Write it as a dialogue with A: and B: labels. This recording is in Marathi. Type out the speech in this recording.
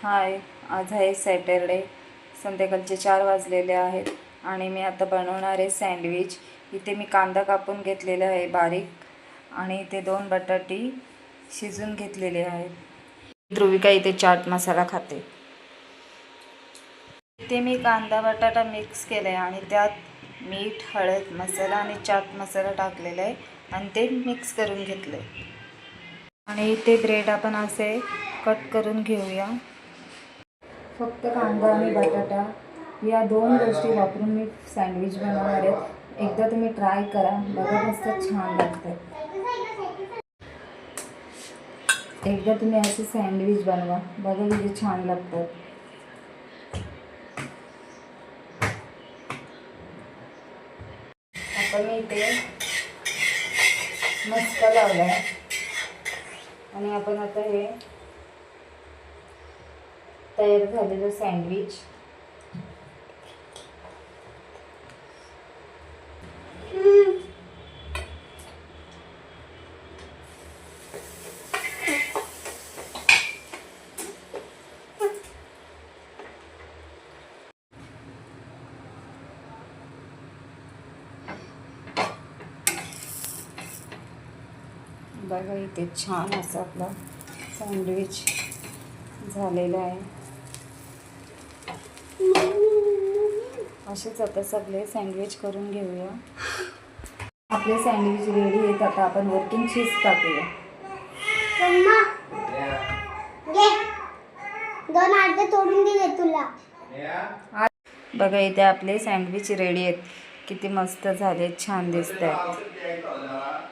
A: हाय, आज आहे सॅटरडे. संध्याकाळचे 4 वाजलेले आहेत आणि मी आता बनवणार आहे सँडविच. इथे मी कांदा कापून घेतलेला आहे बारीक आणि इथे 2 बटाटे शिजून घेतलेले आहेत. ध्रुविका इथे चाट मसाला खाते. इथे मी कांदा बटाटा मिक्स केला आहे आणि त्यात मीठ, हळद, मसाला आणि चाट मसाला टाकलेला आहे आणि ते मिक्स करून घेतलं आहे. आणि इथे ब्रेड आपण असे कट करून घेऊया. फक्त कांदा आणि बटाटा या 2 गोष्टी वापरून मी सँडविच बनवणार आहे. एकदा तुम्ही ट्राय करा, बघा मस्त छान लागतं. एकदा तुम्ही असे सँडविच बनवा, बघा किती छान लागतात. आता मी इथे मस्का लावला आहे आणि आपण आता हे तयार झालेलं सँडविच बघा इथे छान असं आपलं सँडविच झालेलं आहे. असेच आता सगळे सँडविच करून घेऊया. आपले सँडविच रेडी आहेत. आता आपण वरतून चीज टाकूया.
B: तोडून दिले तुला.
A: बघा इथे आपले सँडविच रेडी आहेत. किती मस्त झाले, छान दिसत आहेत.